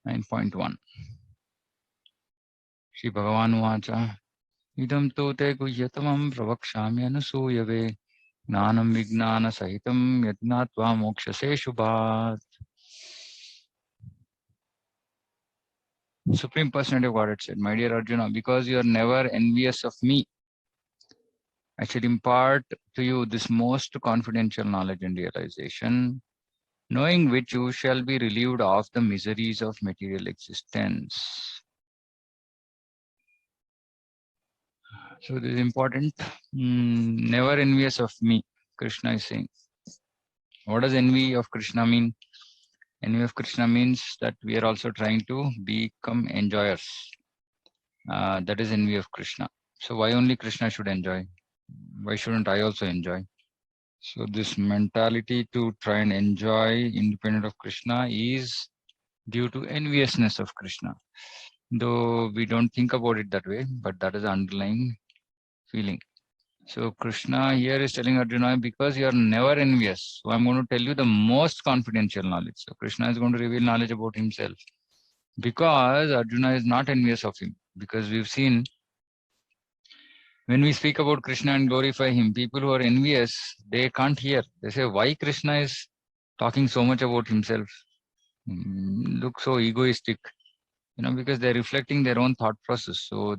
9.1. Shri Bhagavan Vacha Idam tote guyyatamam pravakshami anusuyave Gnanam Vignana Sahitam Yadnatva Mokshase Shubhat. Supreme Personality of Godhead said, my dear Arjuna, because you are never envious of me, I should impart to you this most confidential knowledge and realization, knowing which you shall be relieved of the miseries of material existence. So this is important. Never envious of me, Krishna is saying. What does envy of Krishna mean? Envy of Krishna means that we are also trying to become enjoyers. That is envy of Krishna. So why only Krishna should enjoy? Why shouldn't I also enjoy? So this mentality to try and enjoy independent of Krishna is due to enviousness of Krishna. Though we don't think about it that way, but that is the underlying feeling. So Krishna here is telling Arjuna, because you are never envious, so I'm going to tell you the most confidential knowledge. So Krishna is going to reveal knowledge about himself. Because Arjuna is not envious of him. Because we've seen, when we speak about Krishna and glorify him, people who are envious, they can't hear. They say, why Krishna is talking so much about himself? Look so egoistic. Because they're reflecting their own thought process. So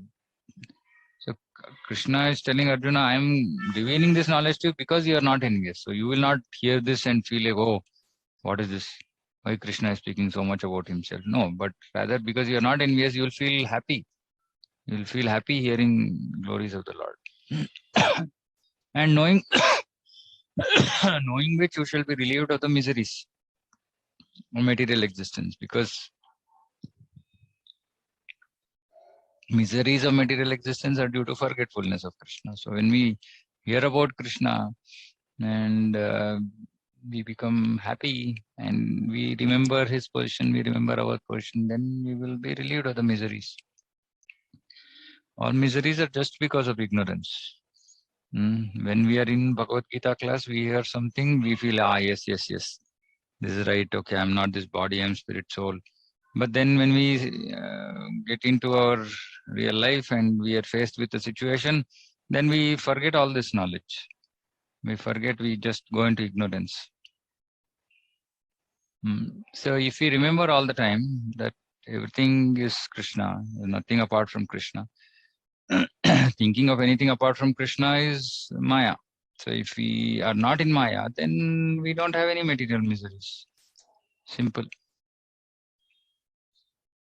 Krishna is telling Arjuna, I am revealing this knowledge to you because you are not envious. So you will not hear this and feel like, oh, what is this? Why Krishna is speaking so much about himself? No, but rather because you are not envious, you will feel happy. You will feel happy hearing glories of the Lord. And knowing knowing which you shall be relieved of the miseries of material existence, because miseries of material existence are due to forgetfulness of Krishna. So when we hear about Krishna and we become happy and we remember his position, we remember our position, then we will be relieved of the miseries. All miseries are just because of ignorance. When we are in Bhagavad Gita class, we hear something, we feel, yes, this is right, okay, I'm not this body, I'm spirit, soul. But then when we get into our real life and we are faced with a situation, then we forget all this knowledge. We forget, we just go into ignorance. So if we remember all the time that everything is Krishna, nothing apart from Krishna, thinking of anything apart from Krishna is Maya. So if we are not in Maya, then we don't have any material miseries. Simple.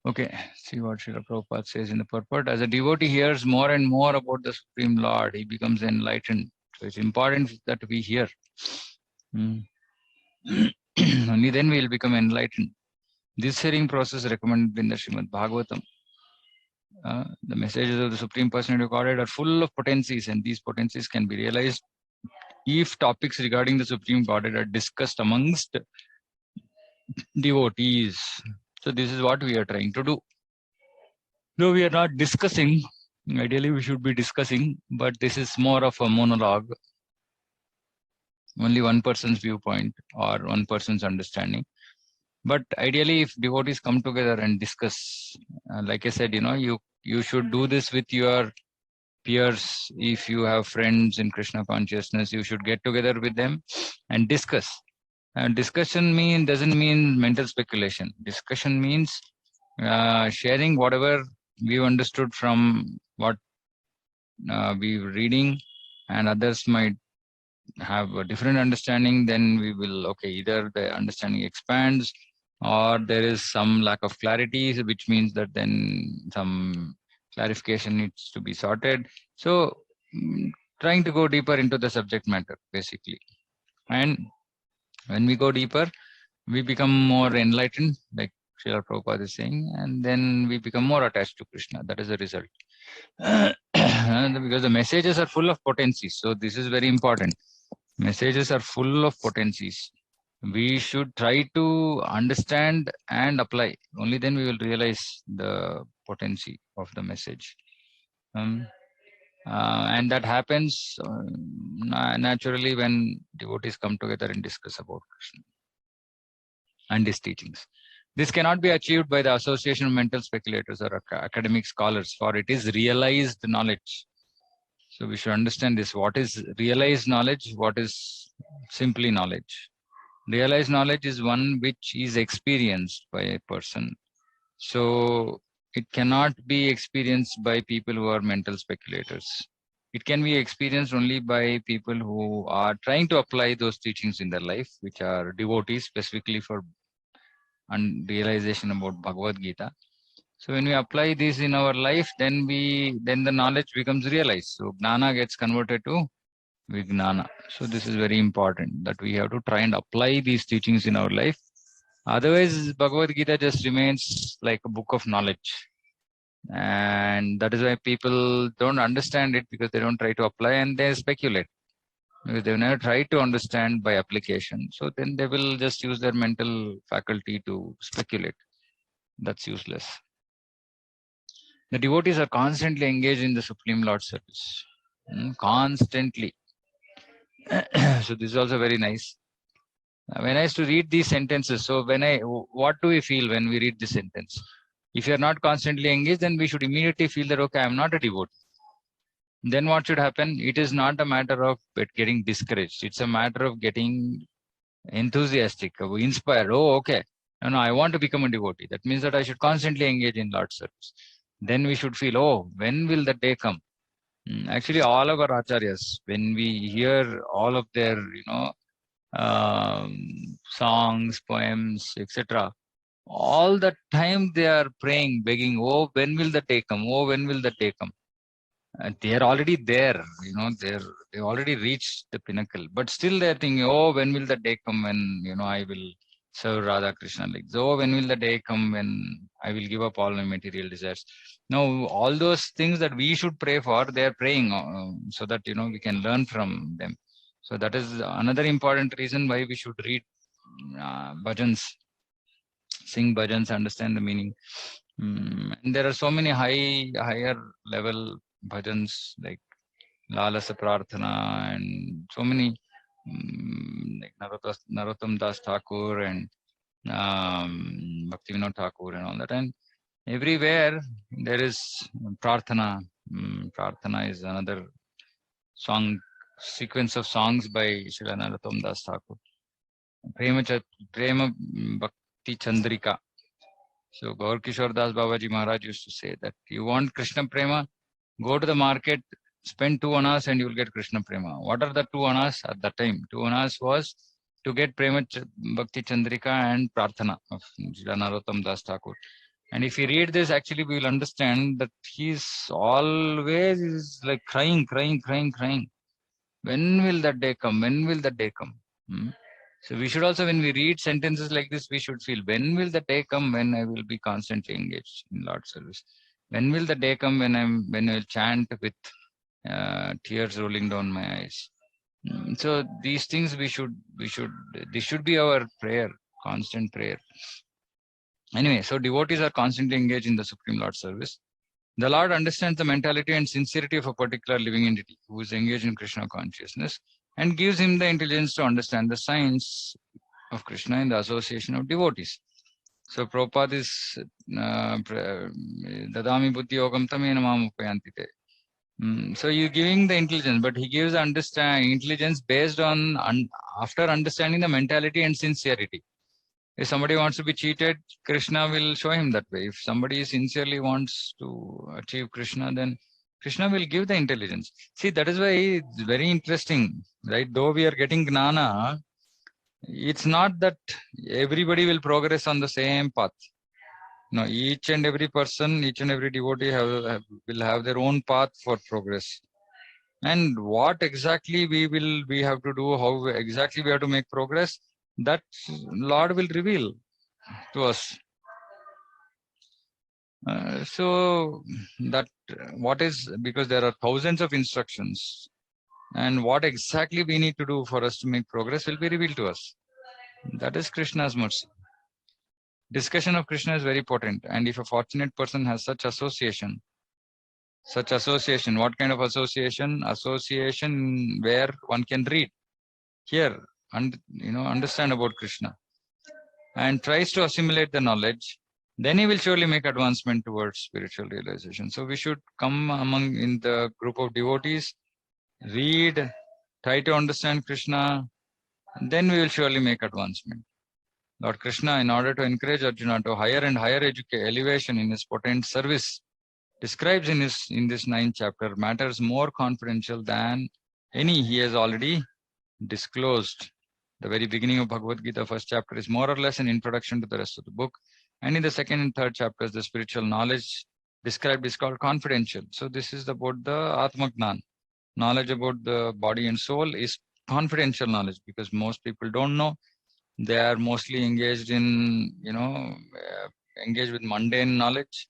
Okay, see what Srila Prabhupada says in the purport. As a devotee hears more and more about the Supreme Lord, he becomes enlightened. So it's important that we hear. Only then we will become enlightened. This hearing process recommended in the Srimad Bhagavatam. The messages of the Supreme Personality of Godhead are full of potencies, and these potencies can be realized if topics regarding the Supreme Godhead are discussed amongst devotees. So this is what we are trying to do. No, we are not discussing. Ideally, we should be discussing, but this is more of a monologue. Only one person's viewpoint or one person's understanding. But ideally, if devotees come together and discuss, like I said, you should do this with your peers. If you have friends in Krishna consciousness, you should get together with them and discuss. And discussion doesn't mean mental speculation. Discussion means sharing whatever we've understood from what we're reading, and others might have a different understanding. Then we will, either the understanding expands or there is some lack of clarity, which means that then some clarification needs to be sorted. So trying to go deeper into the subject matter, basically. And when we go deeper, we become more enlightened, like Srila Prabhupada is saying, and then we become more attached to Krishna. That is the result. Because the messages are full of potencies. So this is very important. Messages are full of potencies. We should try to understand and apply. Only then we will realize the potency of the message. And that happens naturally when devotees come together and discuss about Krishna and his teachings. This cannot be achieved by the association of mental speculators or academic scholars, for it is realized knowledge. So we should understand this. What is realized knowledge? What is simply knowledge? Realized knowledge is one which is experienced by a person. So it cannot be experienced by people who are mental speculators. It can be experienced only by people who are trying to apply those teachings in their life, which are devotees specifically for realization about Bhagavad Gita. So when we apply this in our life, then the knowledge becomes realized. So Gnana gets converted to Vijnana. So this is very important, that we have to try and apply these teachings in our life. Otherwise, Bhagavad Gita just remains like a book of knowledge. And that is why people don't understand it, because they don't try to apply and they speculate. Because they've never tried to understand by application. So then they will just use their mental faculty to speculate. That's useless. The devotees are constantly engaged in the Supreme Lord service. Constantly. So this is also very nice. When I used to read these sentences, so what do we feel when we read this sentence? If you are not constantly engaged, then we should immediately feel that, okay, I am not a devotee. Then what should happen? It is not a matter of getting discouraged. It's a matter of getting enthusiastic, inspired. Oh, okay. No, I want to become a devotee. That means that I should constantly engage in Lord's service. Then we should feel, oh, when will the day come? Actually, all of our acharyas, when we hear all of their, songs, poems, etc., all the time they are praying, begging, oh, when will the day come? Oh, when will the day come? They are already there, they already reached the pinnacle, but still they're thinking, oh, when will the day come when, I will serve Radha Krishna like this? Oh, when will the day come when I will give up all my material desires? No, all those things that we should pray for, they are praying so that, we can learn from them. So that is another important reason why we should read bhajans, sing bhajans, understand the meaning. And there are so many higher level bhajans like Lalasa Prarthana and so many, like Narottam Das Thakur and Bhakti Vinod Thakur and all that. And everywhere there is Prarthana. Prarthana is another sequence of songs by Srila Narottam Das Thakur. Prema Bhakti Chandrika. So Gaur Kishore Das Babaji Maharaj used to say that you want Krishna Prema, go to the market, spend 2 annas and you will get Krishna Prema. What are the 2 annas at that time? 2 annas was to get Prema Bhakti Chandrika and Prarthana of Narottam Das Thakur. And if you read this, actually we will understand that he's always like crying. When will that day come? When will that day come? So we should also, when we read sentences like this, we should feel, when will the day come when I will be constantly engaged in Lord service? When will the day come when I will chant with tears rolling down my eyes? So these things this should be our prayer, constant prayer. Anyway, so devotees are constantly engaged in the Supreme Lord service. The Lord understands the mentality and sincerity of a particular living entity who is engaged in Krishna consciousness and gives him the intelligence to understand the science of Krishna in the association of devotees. So Prabhupada is Dadami Buddhi Yogam Tamena Mam Upayantite. So you're giving the intelligence, but he gives intelligence based on after understanding the mentality and sincerity. If somebody wants to be cheated, Krishna will show him that way. If somebody sincerely wants to achieve Krishna, then Krishna will give the intelligence. See, that is why it's very interesting, right? Though we are getting Gnana, it's not that everybody will progress on the same path. No, each and every person, each and every devotee will have their own path for progress. And what exactly we have to do, how exactly we have to make progress, that Lord will reveal to us. So that because there are thousands of instructions, and what exactly we need to do for us to make progress will be revealed to us. That is Krishna's mercy. Discussion of Krishna is very important, and if a fortunate person has such association, what kind of association? Association where one can read, hear, and understand about Krishna. and tries to assimilate the knowledge, then he will surely make advancement towards spiritual realization. So we should come among in the group of devotees, read, try to understand Krishna, then we will surely make advancement. Lord Krishna, in order to encourage Arjuna to higher and higher elevation in his potent service, describes in this 9th chapter matters more confidential than any he has already disclosed. The very beginning of Bhagavad Gita, first chapter, is more or less an introduction to the rest of the book. And in the second and third chapters, the spiritual knowledge described is called confidential. So this is about the Atmagnan. Knowledge about the body and soul is confidential knowledge because most people don't know. They are mostly engaged in, engaged with mundane knowledge,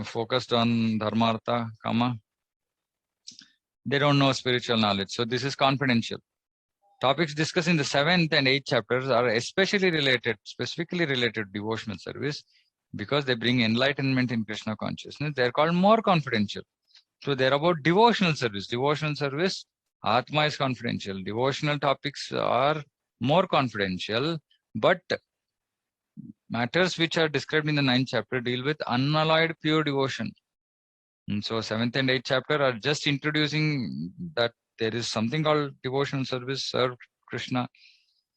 focused on dharma, artha, kama. They don't know spiritual knowledge. So this is confidential. Topics discussed in the 7th and 8th chapters are especially related, specifically related to devotional service because they bring enlightenment in Krishna consciousness. They are called more confidential. So they're about devotional service. Devotional service, Atma is confidential. Devotional topics are more confidential, but matters which are described in the 9th chapter deal with unalloyed pure devotion. And so 7th and 8th chapter are just introducing that there is something called devotional service, serve Krishna.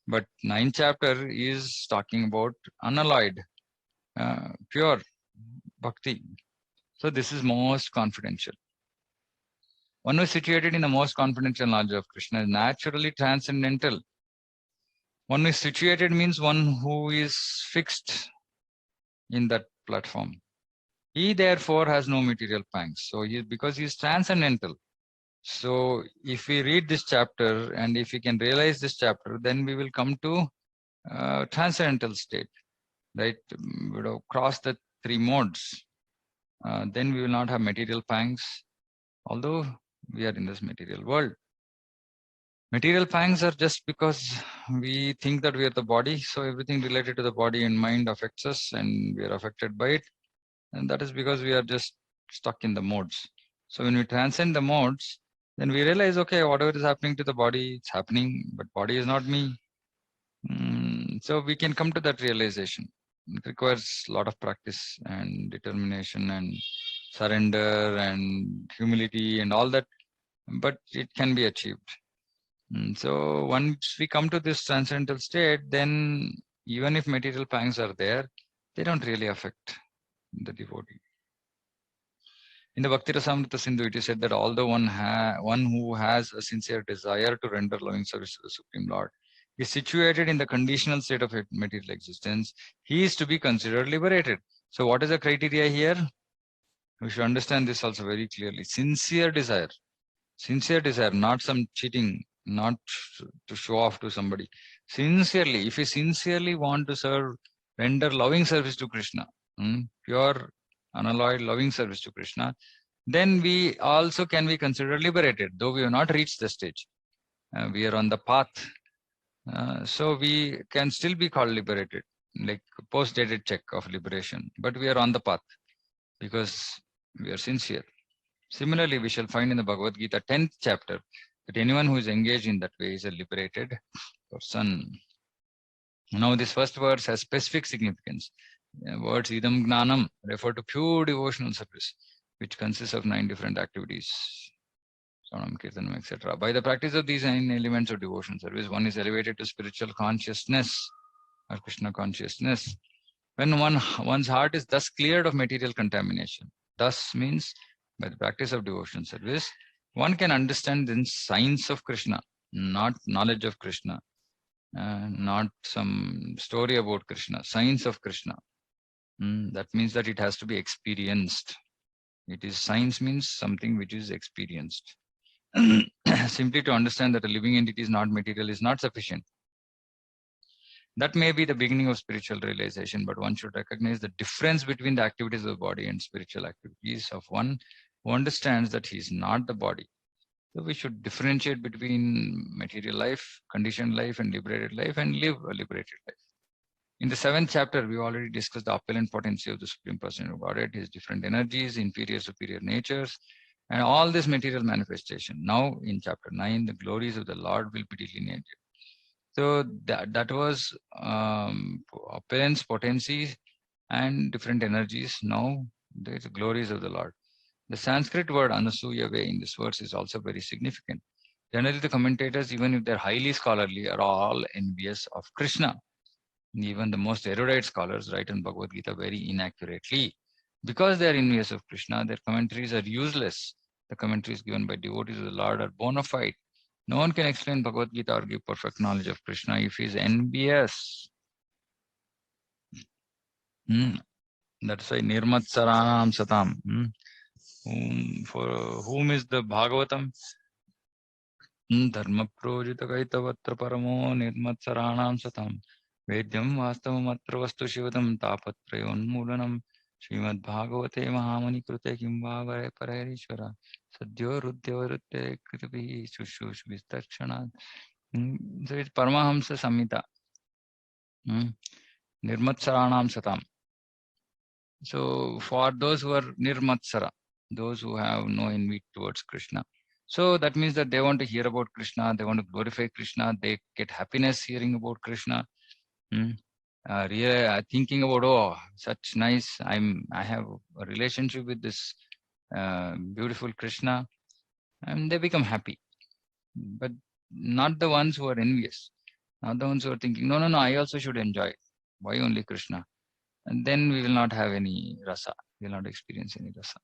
But 9th chapter is talking about unalloyed, pure bhakti. So this is most confidential. One who is situated in the most confidential knowledge of Krishna is naturally transcendental. One who is situated means one who is fixed in that platform. He therefore has no material pangs. So because he is transcendental. So if we read this chapter and if we can realize this chapter, then we will come to transcendental state, right? We will cross the 3 modes. Then we will not have material pangs, although we are in this material world. Material pangs are just because we think that we are the body. So everything related to the body and mind affects us and we are affected by it. And that is because we are just stuck in the modes. So when we transcend the modes, then we realize, okay, whatever is happening to the body, it's happening, but body is not me. So we can come to that realization. It requires a lot of practice and determination and surrender and humility and all that, but it can be achieved. So once we come to this transcendental state, then even if material pangs are there, they don't really affect the devotee. In the Bhakti Rasamrita Sindhu, it is said that although one who has a sincere desire to render loving service to the Supreme Lord is situated in the conditional state of material existence, he is to be considered liberated. So what is the criteria here? We should understand this also very clearly. Sincere desire, not some cheating, not to show off to somebody. Sincerely, if you sincerely want to render loving service to Krishna, pure, unalloyed loving service to Krishna, then we also can be considered liberated, though we have not reached the stage. We are on the path. So we can still be called liberated, like post-dated check of liberation, but we are on the path because we are sincere. Similarly, we shall find in the Bhagavad Gita 10th chapter that anyone who is engaged in that way is a liberated person. Now this first verse has specific significance. Words idam gnanam refer to pure devotional service, which consists of 9 different activities, Sonam, Kirtanam, etc. By the practice of these 9 elements of devotional service, one is elevated to spiritual consciousness or Krishna consciousness. When one's heart is thus cleared of material contamination, thus means by the practice of devotional service, one can understand the science of Krishna, not knowledge of Krishna, not some story about Krishna, science of Krishna. That means that it has to be experienced. It is science means something which is experienced. Simply to understand that a living entity is not material is not sufficient. That may be the beginning of spiritual realization, but one should recognize the difference between the activities of the body and spiritual activities of one who understands that he is not the body. So we should differentiate between material life, conditioned life, and liberated life, and live a liberated life. In the 7th chapter, we already discussed the opulent potency of the Supreme Person of Godhead, his different energies, inferior, superior natures, and all this material manifestation. Now, in chapter 9, the glories of the Lord will be delineated. So that was opulence, potencies, and different energies. Now there is the glories of the Lord. The Sanskrit word Anasuya way in this verse is also very significant. Generally, the commentators, even if they're highly scholarly, are all envious of Krishna. Even the most erudite scholars write in Bhagavad Gita very inaccurately. Because they are envious of Krishna, their commentaries are useless. The commentaries given by devotees of the Lord are bona fide. No one can explain Bhagavad Gita or give perfect knowledge of Krishna if he is envious. That's why Nirmatsaranam Satam. For whom is the Bhagavatam? Dharma projita kaitavatra paramo nirmatsaranam satam. Vedyam vastavam atra vastu shivatam tapatrayonmulanam. Srimad Bhagavate Mahamani Krute Kimbhavare Parayishvara Sadhyo Ruddhyavarute Kritapi Shushush Vistarkshanat. So it's Paramahamsa Samhita. Nirmatsaranam Satam. So for those who are Nirmatsara, those who have no envy towards Krishna. So that means that they want to hear about Krishna, they want to glorify Krishna, they get happiness hearing about Krishna. Really thinking about, oh, such nice, I have a relationship with this beautiful Krishna, and they become happy. But not the ones who are envious, not the ones who are thinking, no, I also should enjoy. Why only Krishna? And then we will not have any rasa, we will not experience any rasa.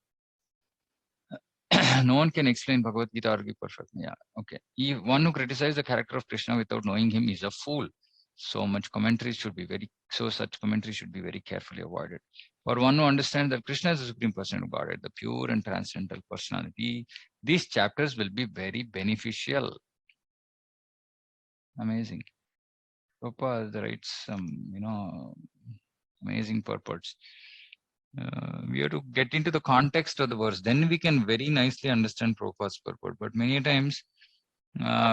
No one can explain Bhagavad Gita or be perfect. Yeah, okay. One who criticizes the character of Krishna without knowing him is a fool. Such commentaries should be very carefully avoided. For one who understands that Krishna is the Supreme Person of Godhead, the pure and transcendental personality, these chapters will be very beneficial. Amazing. Prabhupada writes some, amazing purports. We have to get into the context of the verse. Then we can very nicely understand Prabhupada's purport. But many times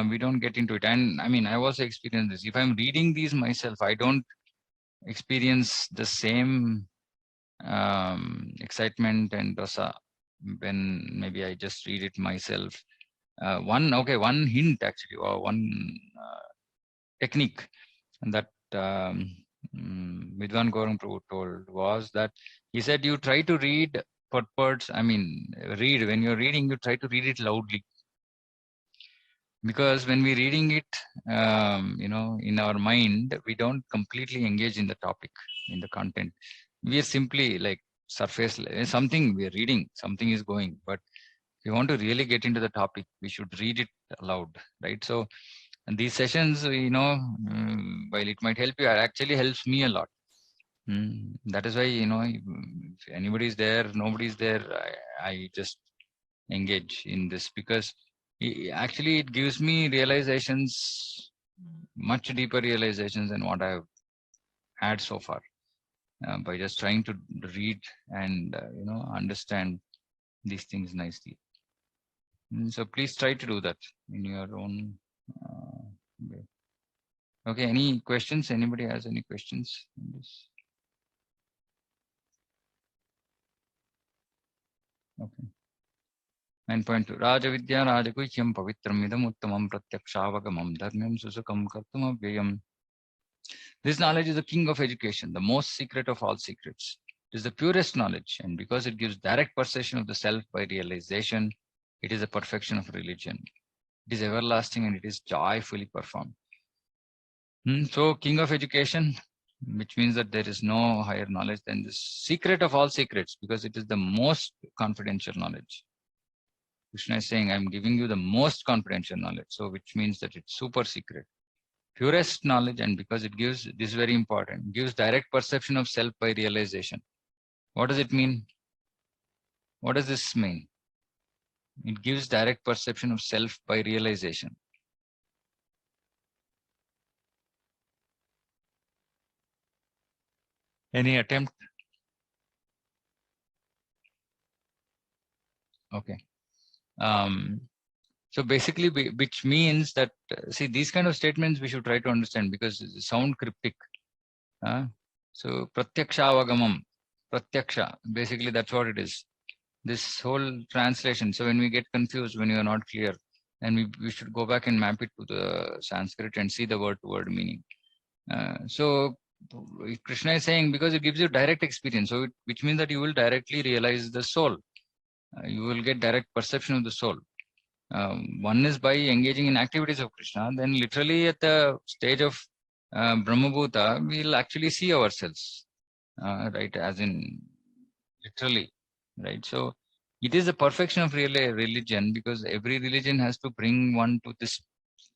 we don't get into it. And I mean, I also experienced this. If I'm reading these myself, I don't experience the same excitement and rasa when maybe I just read it myself. One hint actually, or one technique that Vidwan Gaurang Prabhu told was that he said, you try to read purports, when you're reading, you try to read it loudly. Because when we're reading it, in our mind, we don't completely engage in the topic, in the content. We are simply like surface, something we are reading, something is going. But if you want to really get into the topic, we should read it aloud, right? So, and these sessions, while it might help you, it actually helps me a lot. That is why, if anybody's there, nobody's there, I just engage in this, because actually it gives me realizations, much deeper realizations than what I've had so far, by just trying to read and, understand these things nicely. So please try to do that in your own way. Okay, any questions? Anybody has any questions on this? Okay. 9.2. Rajavidya Rajaguhyam Pavitram Idam Uttamam Pratyakshaavagamam Dharmyam Susukam Kartum Avyayam. This knowledge is the king of education, the most secret of all secrets. It is the purest knowledge, and because it gives direct perception of the self by realization, it is the perfection of religion. It is everlasting and it is joyfully performed. So, king of education, which means that there is no higher knowledge than the secret of all secrets, because it is the most confidential knowledge. Krishna is saying, I'm giving you the most confidential knowledge. So, which means that it's super secret. Purest knowledge, and because it gives, this is very important, gives direct perception of self by realization. What does it mean? What does this mean? It gives direct perception of self by realization. Any attempt? Okay. So basically, which means that, see, these kind of statements we should try to understand because they sound cryptic. So pratyaksha, pratyaksha, basically that's what it is. This whole translation. So when we get confused, when you are not clear, then we should go back and map it to the Sanskrit and see the word-to-word meaning. So Krishna is saying because it gives you direct experience, so which means that you will directly realize the soul. You will get direct perception of the soul. One is by engaging in activities of Krishna. Then literally at the stage of Brahmabhuta, we'll actually see ourselves, right? As in literally, right? So it is the perfection of really religion, because every religion has to bring one to this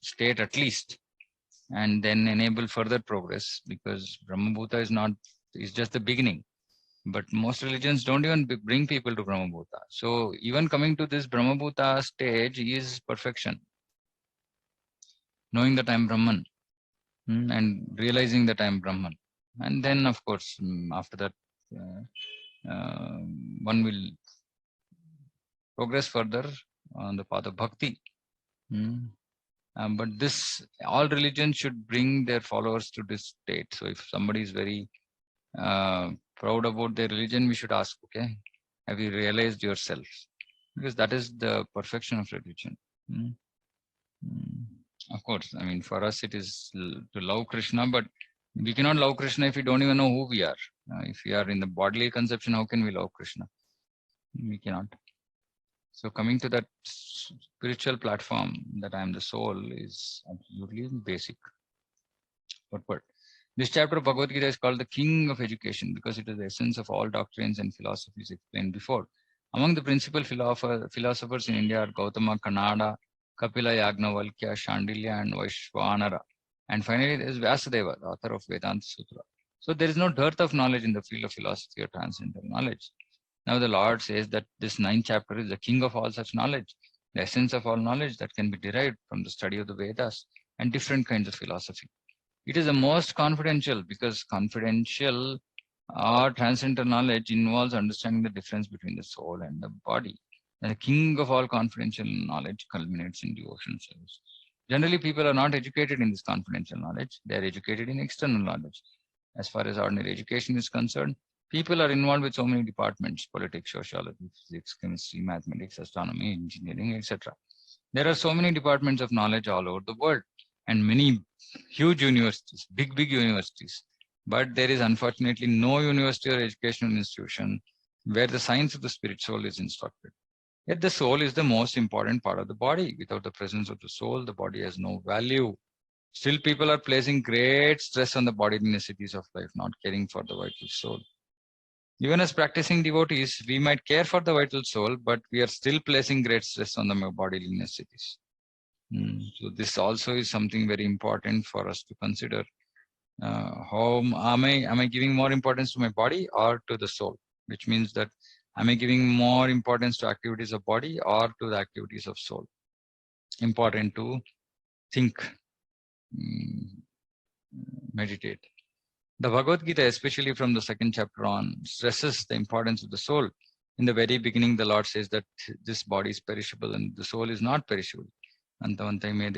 state at least, and then enable further progress, because Brahmabhuta is just the beginning. But most religions don't even bring people to Brahmabhuta. So even coming to this Brahmabhuta stage is perfection. Knowing that I'm Brahman, and realizing that I'm Brahman. And then, of course, after that, uh, one will progress further on the path of bhakti. But all religions should bring their followers to this state. So if somebody is very proud about their religion, we should ask, okay, have you realized yourself? Because that is the perfection of religion. Of course, I mean, for us, it is to love Krishna, but we cannot love Krishna if we don't even know who we are. If we are in the bodily conception, how can we love Krishna? We cannot. So coming to that spiritual platform, that I am the soul, is absolutely basic. But this chapter of Bhagavad Gita is called the King of Education, because it is the essence of all doctrines and philosophies explained before. Among the principal philosophers in India are Gautama, Kannada, Kapila, Yagnavalkya, Shandilya, and Vaishvanara. And finally, there is Vyasadeva, the author of Vedanta Sutra. So there is no dearth of knowledge in the field of philosophy or transcendental knowledge. Now the Lord says that this 9th chapter is the king of all such knowledge, the essence of all knowledge that can be derived from the study of the Vedas and different kinds of philosophy. It is the most confidential, because confidential or transcendental knowledge involves understanding the difference between the soul and the body. And the king of all confidential knowledge culminates in devotional service. Generally, people are not educated in this confidential knowledge. They are educated in external knowledge. As far as ordinary education is concerned, people are involved with so many departments: politics, sociology, physics, chemistry, mathematics, astronomy, engineering, etc. There are so many departments of knowledge all over the world, and many huge universities, big universities. But there is unfortunately no university or educational institution where the science of the spirit soul is instructed. Yet the soul is the most important part of the body. Without the presence of the soul, the body has no value. Still, people are placing great stress on the bodily necessities of life, not caring for the vital soul. Even as practicing devotees, we might care for the vital soul, but we are still placing great stress on the bodily necessities. So this also is something very important for us to consider. How am I giving more importance to my body or to the soul? Which means that am I giving more importance to activities of body or to the activities of soul? Important to think, meditate. The Bhagavad Gita, especially from the 2nd chapter on, stresses the importance of the soul. In the very beginning, the Lord says that this body is perishable and the soul is not perishable. That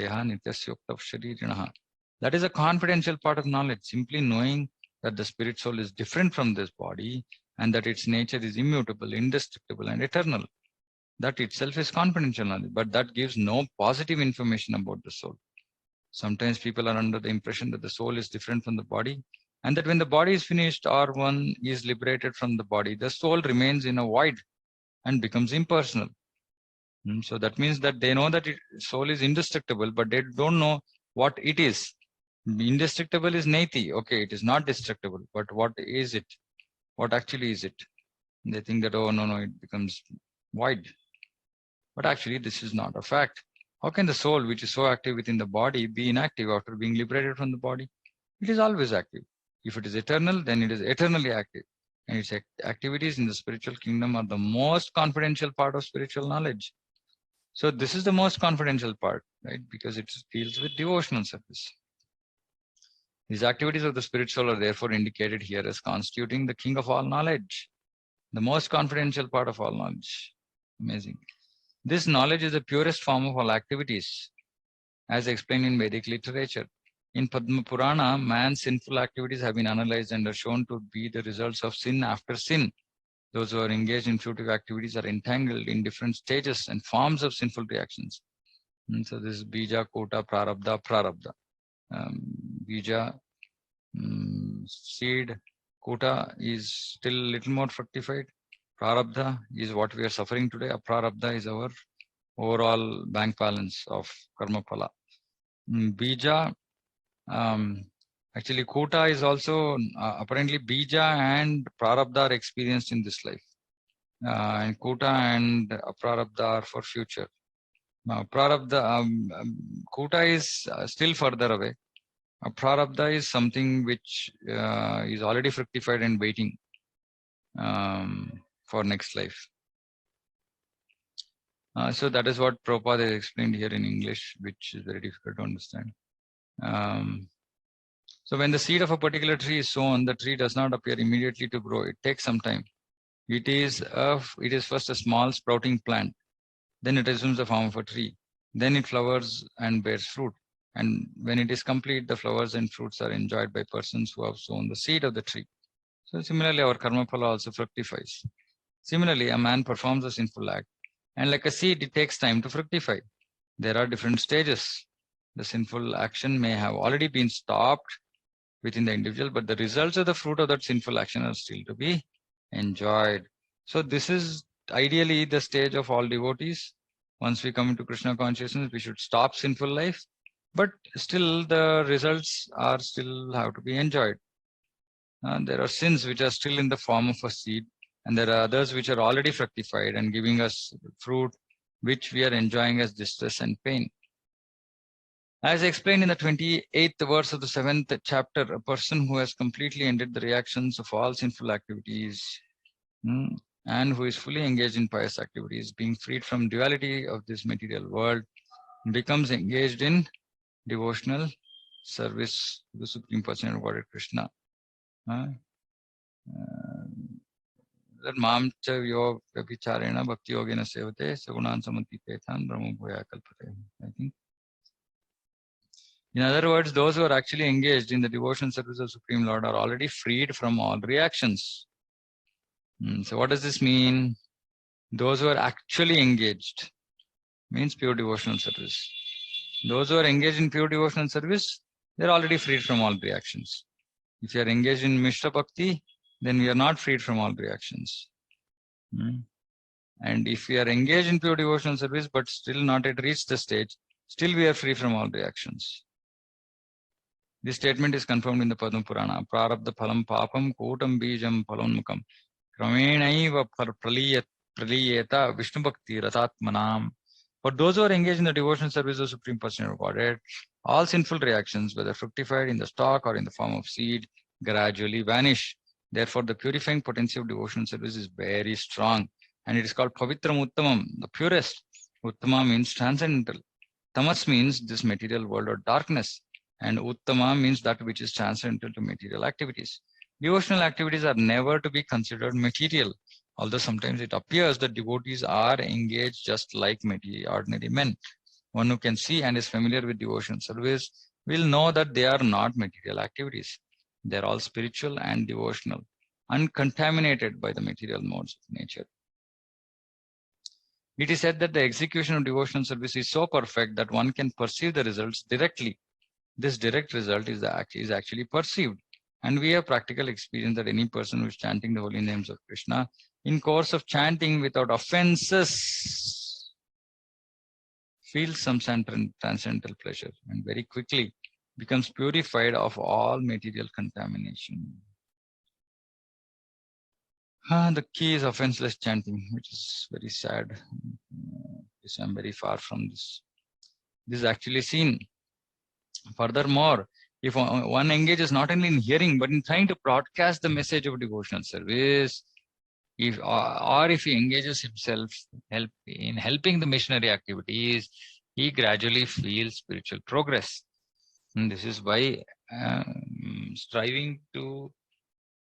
is a confidential part of knowledge. Simply knowing that the spirit soul is different from this body and that its nature is immutable, indestructible, and eternal. That itself is confidential knowledge, but that gives no positive information about the soul. Sometimes people are under the impression that the soul is different from the body, and that when the body is finished or one is liberated from the body, the soul remains in a void and becomes impersonal. So that means that they know that soul is indestructible, but they don't know what it is. Indestructible is Neti. Okay, it is not destructible, but what is it? What actually is it? They think that, oh, no, it becomes void. But actually, this is not a fact. How can the soul, which is so active within the body, be inactive after being liberated from the body? It is always active. If it is eternal, then it is eternally active. And its activities in the spiritual kingdom are the most confidential part of spiritual knowledge. So this is the most confidential part, right? Because it deals with devotional service. These activities of the spirit soul are therefore indicated here as constituting the king of all knowledge, the most confidential part of all knowledge. Amazing. This knowledge is the purest form of all activities, as explained in Vedic literature. In Padma Purana, man's sinful activities have been analyzed and are shown to be the results of sin after sin. Those who are engaged in fruitive activities are entangled in different stages and forms of sinful reactions. And so this is Bija, Kota, Prarabdha, Prarabdha. Bija Seed, Kuta is still little more fructified. Prarabdha is what we are suffering today. Aprarabdha is our overall bank balance of karma phala. Bija, actually Kuta is also apparently Bija and Prarabdha are experienced in this life. And Kuta and Prarabdha are for future. Prarabdha, Kuta is still further away. Prarabdha is something which is already fructified and waiting for next life. So that is what Prabhupada has explained here in English, which is very difficult to understand. So when the seed of a particular tree is sown, the tree does not appear immediately to grow. It takes some time. It is first a small sprouting plant. Then it assumes the form of a tree. Then it flowers and bears fruit. And when it is complete, the flowers and fruits are enjoyed by persons who have sown the seed of the tree. So similarly, our karma phala also fructifies. Similarly, a man performs a sinful act. And like a seed, it takes time to fructify. There are different stages. The sinful action may have already been stopped within the individual, but the results of the fruit of that sinful action are still to be enjoyed. So this is ideally the stage of all devotees. Once we come into Krishna consciousness, we should stop sinful life, but still the results are still have to be enjoyed. There are sins which are still in the form of a seed, and there are others which are already fructified and giving us fruit, which we are enjoying as distress and pain. As explained in the 28th verse of the 7th chapter, a person who has completely ended the reactions of all sinful activities and who is fully engaged in pious activities, being freed from duality of this material world, becomes engaged in devotional service to the Supreme Personality of Godhead Krishna. Mam cha yo vyabhicharena bhakti yogena sevate sagunan samatipethan brahma bhoya kalpate. I think. In other words, those who are actually engaged in the devotional service of Supreme Lord are already freed from all reactions. So what does this mean? Those who are actually engaged means pure devotional service. Those who are engaged in pure devotional service, they're already freed from all reactions. If you are engaged in Mishra Bhakti, then we are not freed from all reactions. And if we are engaged in pure devotional service, but still not yet reached the stage, still we are free from all reactions. This statement is confirmed in the Padma Purana. Prarabdha phalam papam kotam bijam phalonmukam kramenaiva praliyeta Vishnu bhakti ratatmanam. For those who are engaged in the devotional service of Supreme Personality of Godhead, all sinful reactions, whether fructified in the stalk or in the form of seed, gradually vanish. Therefore, the purifying potency of devotional service is very strong, and it is called Pavitram Uttamam, the purest. Uttama means transcendental. Tamas means this material world or darkness, and Uttama means that which is transcendental to material activities. Devotional activities are never to be considered material, although sometimes it appears that devotees are engaged just like ordinary men. One who can see and is familiar with devotional service will know that they are not material activities. They are all spiritual and devotional, uncontaminated by the material modes of nature. It is said that the execution of devotional service is so perfect that one can perceive the results directly. This direct result is actually perceived. And we have practical experience that any person who is chanting the holy names of Krishna in course of chanting without offenses feels some transcendental pleasure and very quickly becomes purified of all material contamination. The key is offenseless chanting, which is very sad. I'm very far from this. This is actually seen. Furthermore, if one engages not only in hearing, but in trying to broadcast the message of devotional service, if he engages himself in helping the missionary activities, he gradually feels spiritual progress. And this is why striving to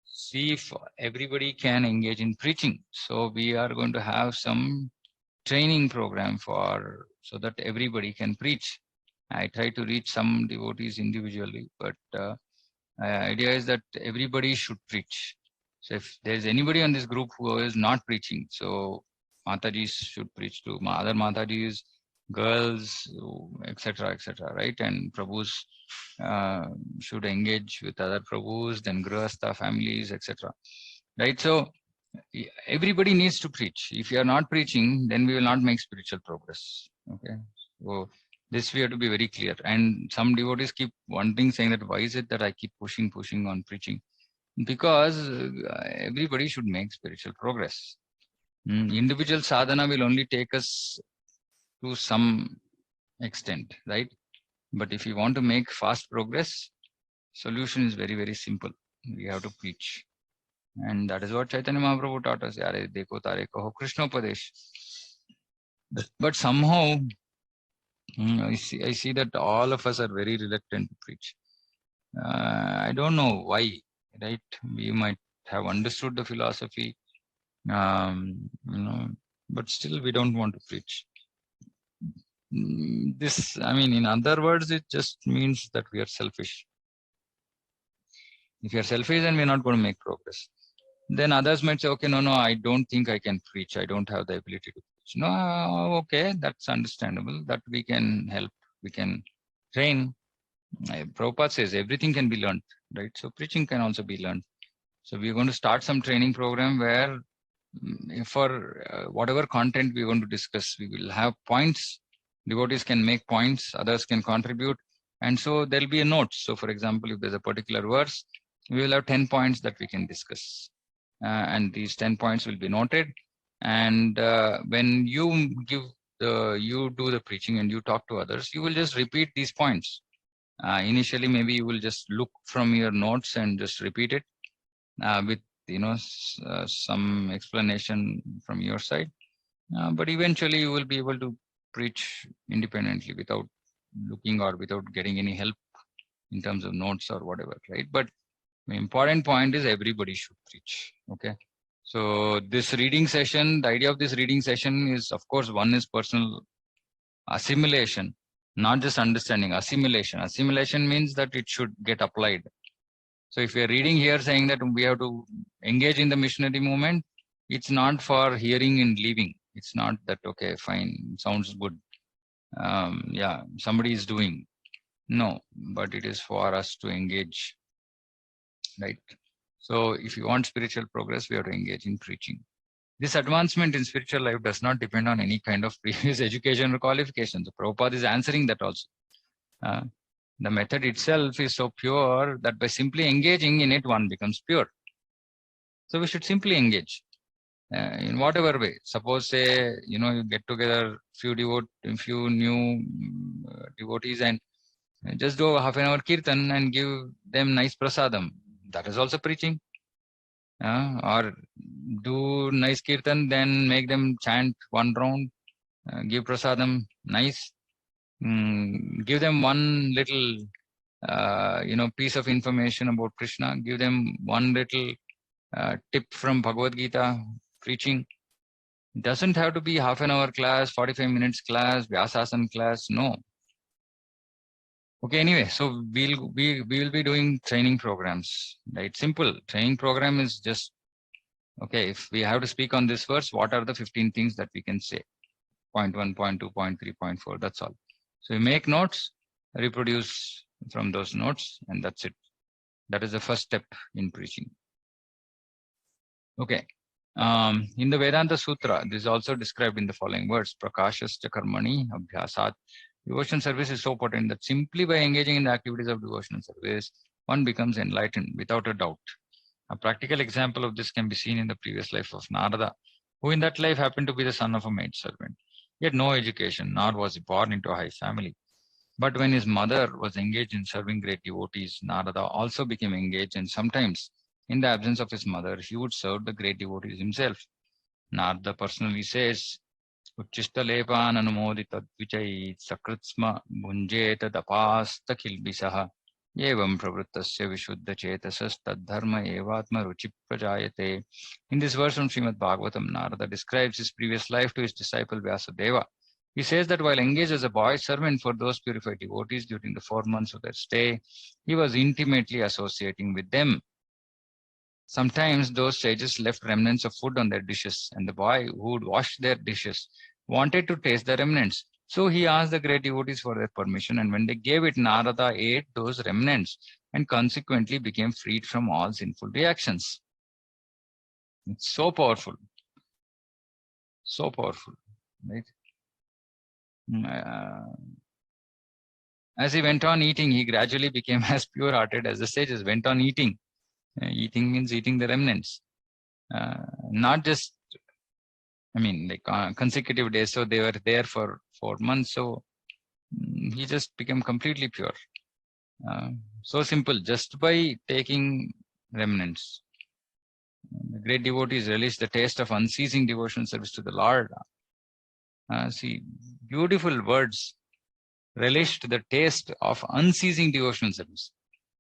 see if everybody can engage in preaching. So we are going to have some training program so that everybody can preach. I try to reach some devotees individually, but idea is that everybody should preach. So if there's anybody on this group who is not preaching, so Matajis should preach to other Matajis, girls, etc., etc., right? And Prabhus should engage with other Prabhus, then Grihastha families, etc., right? So everybody needs to preach. If you are not preaching, then we will not make spiritual progress. Okay, so this we have to be very clear. And some devotees keep wondering, saying that why is it that I keep pushing on preaching? Because everybody should make spiritual progress. Individual sadhana will only take us to some extent, right? But if you want to make fast progress, solution is very, very simple. We have to preach. And that is what Chaitanya Mahaprabhu taught us. Yare dekho tare kaho Krishna Upadesh. But somehow, I see that all of us are very reluctant to preach. I don't know why, right? We might have understood the philosophy, but still we don't want to preach. This, I mean, in other words, it just means that we are selfish. If you are selfish, then we're not going to make progress. Then others might say, okay, no, I don't think I can preach. I don't have the ability to preach. No, okay, that's understandable. That we can help. We can train. Prabhupada says everything can be learned, right? So preaching can also be learned. So we're going to start some training program where for whatever content we're going to discuss, we will have points. Devotees can make points, others can contribute. And so there'll be a note. So for example, if there's a particular verse, we will have 10 points that we can discuss. And these 10 points will be noted. And when you do the preaching and you talk to others, you will just repeat these points. Initially, maybe you will just look from your notes and just repeat it with some explanation from your side. But eventually, you will be able to preach independently without looking or without getting any help in terms of notes or whatever, right? But the important point is everybody should preach. Okay. So this reading session, the idea of this reading session is, of course, one is personal assimilation, not just understanding. Assimilation means that it should get applied. So if we are reading here saying that we have to engage in the missionary movement, it's not for hearing and leaving. It's not that, okay, fine, sounds good. Yeah, somebody is doing. No, but it is for us to engage, right? So if you want spiritual progress, we have to engage in preaching. This advancement in spiritual life does not depend on any kind of previous education or qualifications. Prabhupada is answering that also. The method itself is so pure that by simply engaging in it, one becomes pure. So we should simply engage in whatever way. Suppose, say, you get together few new devotees and just do half an hour kirtan and give them nice prasadam. That is also preaching. Or do nice kirtan, then make them chant one round, give prasadam, nice. Give them one little, piece of information about Krishna. Give them one little tip from Bhagavad Gita, preaching. It doesn't have to be half an hour class, 45 minutes class, Vyasasan class. No. Okay, anyway, so we will be doing training programs, right? Simple. Training program is just, okay, if we have to speak on this verse, what are the 15 things that we can say? Point 1, point 2, point 3, point 4, that's all. So we make notes, reproduce from those notes, and that's it. That is the first step in preaching. Okay. In the Vedanta Sutra, this is also described in the following words: Prakashascha karmani abhyasat. Devotional service is so potent that simply by engaging in the activities of devotional service, one becomes enlightened without a doubt. A practical example of this can be seen in the previous life of Narada, who in that life happened to be the son of a maidservant. He had no education, nor was he born into a high family. But when his mother was engaged in serving great devotees, Narada also became engaged, and sometimes, in the absence of his mother, he would serve the great devotees himself. Narada personally says, Uchistalepan anumodita dvijai sakritsma bhunjeta dapasta kilbisaha evam pravrittasya vishuddha chetasas tadharma evatma ruchi prajayate. In this verse from Srimad Bhagavatam, Narada describes his previous life to his disciple Vyasadeva. He says that while engaged as a boy servant for those purified devotees during the 4 months of their stay, he was intimately associating with them. Sometimes those sages left remnants of food on their dishes, and the boy who would wash their dishes wanted to taste the remnants. So he asked the great devotees for their permission, and when they gave it, Narada ate those remnants and consequently became freed from all sinful reactions. It's so powerful, right? Uh, as he went on eating, he gradually became as pure-hearted as the sages. Went on eating. Eating means eating the remnants, not just, like consecutive days. So they were there for 4 months. So he just became completely pure. So simple, just by taking remnants. The great devotees relish the taste of unceasing devotional service to the Lord. See, beautiful words. Relished the taste of unceasing devotional service,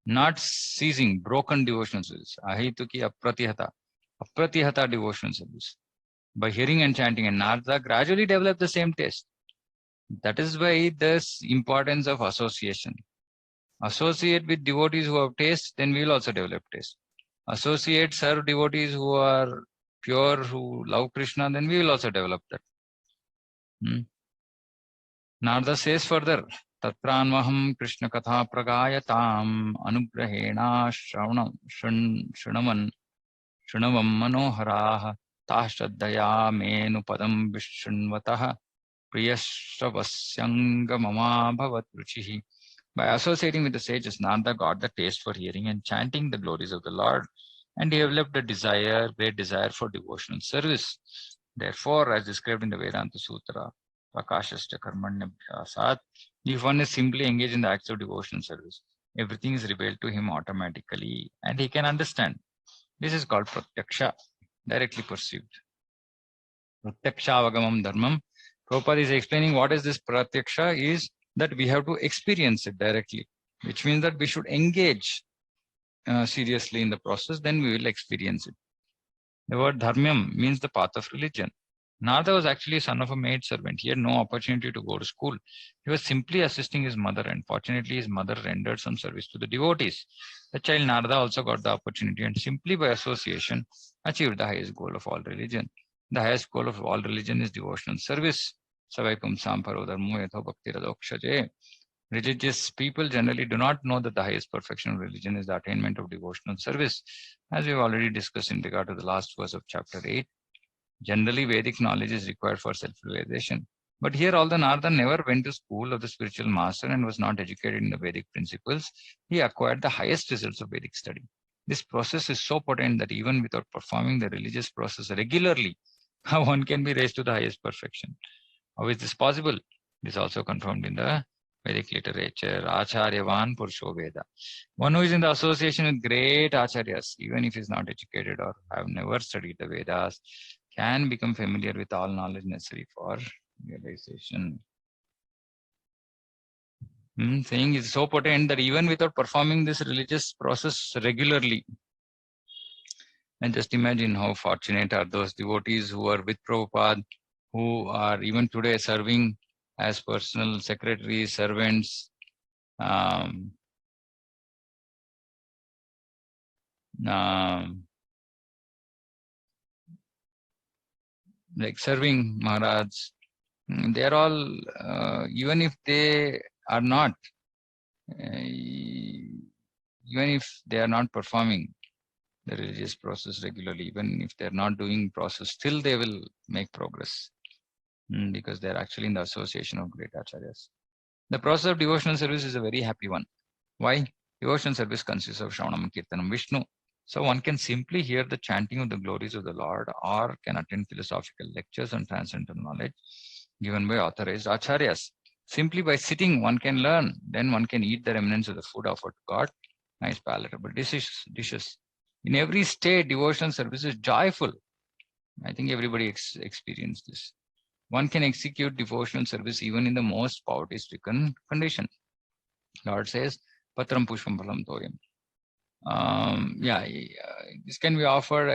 not ceasing, broken devotional service. Ahituki apratihata devotional service. By hearing and chanting, and Narada gradually developed the same taste. That is why this importance of association. Associate with devotees who have taste, then we will also develop taste. Associate, serve devotees who are pure, who love Krishna, then we will also develop that. Narada says further, Tatranvaham Krishna Katha Pragayatam Anugrahena Shrunavam Manoharaha Tashadaya Menu Padam Vishunvataha Priyashravasyanga Mama Bhavat Ruchihi. By associating with the sages, Narada got the taste for hearing and chanting the glories of the Lord, and developed a great desire for devotional service. Therefore, as described in the Vedanta Sutra, Prakashascha Karmanyabhyasat, if one is simply engaged in the acts of devotional service, everything is revealed to him automatically, and he can understand. This is called Pratyaksha, directly perceived. Pratyaksha Avagamam Dharmam. Prabhupada is explaining what is this Pratyaksha is that we have to experience it directly, which means that we should engage seriously in the process, then we will experience it. The word dharmyam means the path of religion. Narada was actually son of a maid servant. He had no opportunity to go to school. He was simply assisting his mother, and fortunately his mother rendered some service to the devotees. The child Narada also got the opportunity, and simply by association achieved the highest goal of all religion. The highest goal of all religion is devotional service. Savaikum samparo dharmo yatho bhakti radokshaje. Religious people generally do not know that the highest perfection of religion is the attainment of devotional service. As we've already discussed in regard to the last verse of chapter 8, generally Vedic knowledge is required for self-realization. But here, although Narada never went to school of the spiritual master and was not educated in the Vedic principles, he acquired the highest results of Vedic study. This process is so potent that even without performing the religious process regularly, one can be raised to the highest perfection. How is this possible? It is also confirmed in the Vedic literature. Acharyavan Purusho Veda. One who is in the association with great acharyas, even if he is not educated or have never studied the Vedas, can become familiar with all knowledge necessary for realization. Saying is so potent that even without performing this religious process regularly, and just imagine how fortunate are those devotees who are with Prabhupada, who are even today serving as personal secretaries, servants, like serving Maharaj. They are all, even if they are not, even if they are not performing the religious process regularly, even if they are not doing process, still they will make progress because they are actually in the association of great acharyas. The process of devotional service is a very happy one. Why? Devotional service consists of Shravanam, Kirtanam, Vishnu. So one can simply hear the chanting of the glories of the Lord, or can attend philosophical lectures on transcendental knowledge given by authorized acharyas. Simply by sitting, one can learn. Then one can eat the remnants of the food offered to God. Nice palatable dishes. In every state, devotional service is joyful. I think everybody experienced this. One can execute devotional service even in the most poverty-stricken condition. Lord says, Patram Pushpam Phalam Toyam. This can be offered,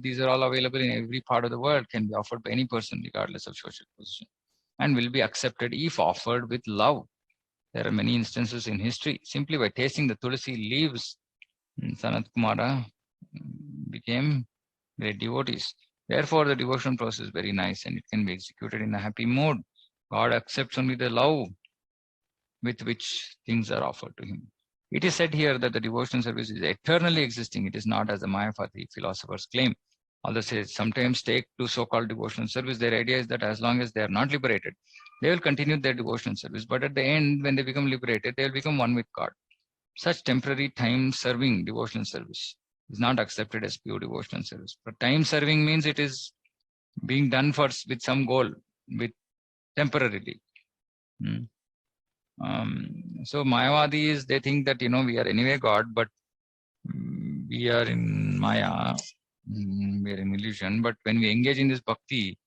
these are all available in every part of the world, can be offered by any person regardless of social position, and will be accepted if offered with love. There are many instances in history. Simply by tasting the tulsi leaves, Sanat Kumara became great devotees. Therefore, the devotion process is very nice and it can be executed in a happy mood. God accepts only the love with which things are offered to him. It is said here that the devotional service is eternally existing. It is not as the Mayavadi philosophers claim. Although they sometimes take to so-called devotional service, their idea is that as long as they are not liberated, they will continue their devotional service. But at the end, when they become liberated, they will become one with God. Such temporary time-serving devotional service is not accepted as pure devotional service. But time-serving means it is being done for with some goal, with temporarily. So Mayavadis, they think that we are anyway God, but we are in Maya, we are in illusion. But when we engage in this bhakti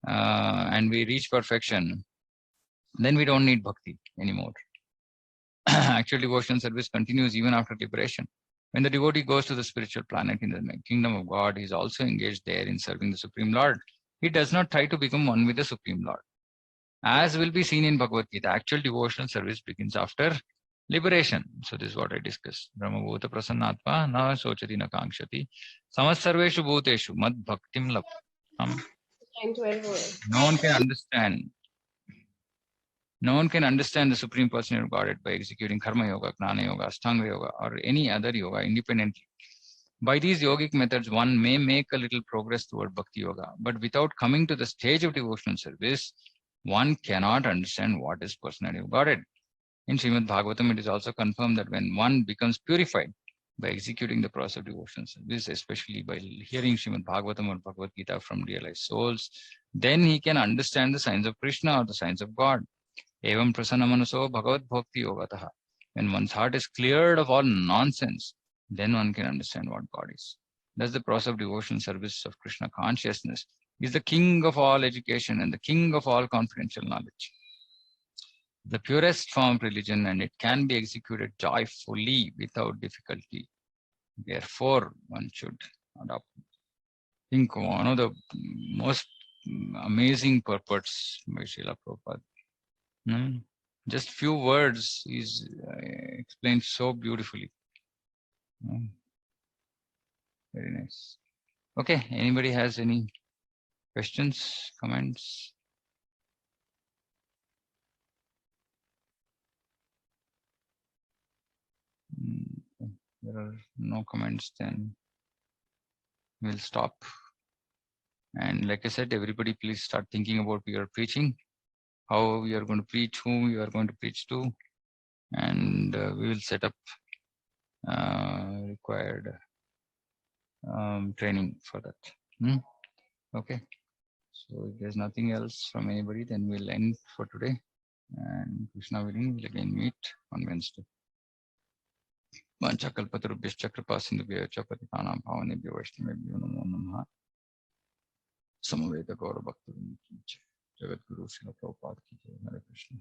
and we reach perfection, then we don't need bhakti anymore. Actual devotional service continues even after liberation. When the devotee goes to the spiritual planet in the kingdom of God, he is also engaged there in serving the Supreme Lord. He does not try to become one with the Supreme Lord. As will be seen in Bhagavad Gita, actual devotional service begins after liberation. So this is what I discussed. Brahma Bhuta Prasannatma na sochati na kankshati samasarveshu bhuteshu mad bhaktim labham. No one can understand. No one can understand the Supreme Personality of Godhead by executing Karma Yoga, Gnana Yoga, Ashtanga Yoga, or any other yoga independently. By these yogic methods, one may make a little progress toward Bhakti Yoga, but without coming to the stage of devotional service, one cannot understand what is Personality of Godhead. In Srimad Bhagavatam, it is also confirmed that when one becomes purified by executing the process of devotional service, especially by hearing Srimad Bhagavatam or Bhagavad Gita from realized souls, then he can understand the signs of Krishna or the signs of God. Evam prasanna manaso bhagavad bhakti yogataha. When one's heart is cleared of all nonsense, then one can understand what God is. Thus, the process of devotion service of Krishna consciousness is the king of all education and the king of all confidential knowledge. The purest form of religion, and it can be executed joyfully without difficulty. Therefore, one should adopt. I think one of the most amazing purports by Srila Prabhupada. Just few words is explained so beautifully. Very nice. Okay, anybody has any questions, comments? There are no comments, then we'll stop. And like I said, everybody please start thinking about your preaching, how you are going to preach, whom you are going to preach to, and we will set up required training for that. Okay. So if there's nothing else from anybody, then we'll end for today. And Krishna willing, we'll again meet on Wednesday. Vanchakalpatarubhyascha kripa sindhubhya patitanam bhavanebhyo vaishnavebhyo namo namaha. Samaveta Gaura Bhakta Jagat Guru Srila Prabhupada ki jai. Hare Krishna.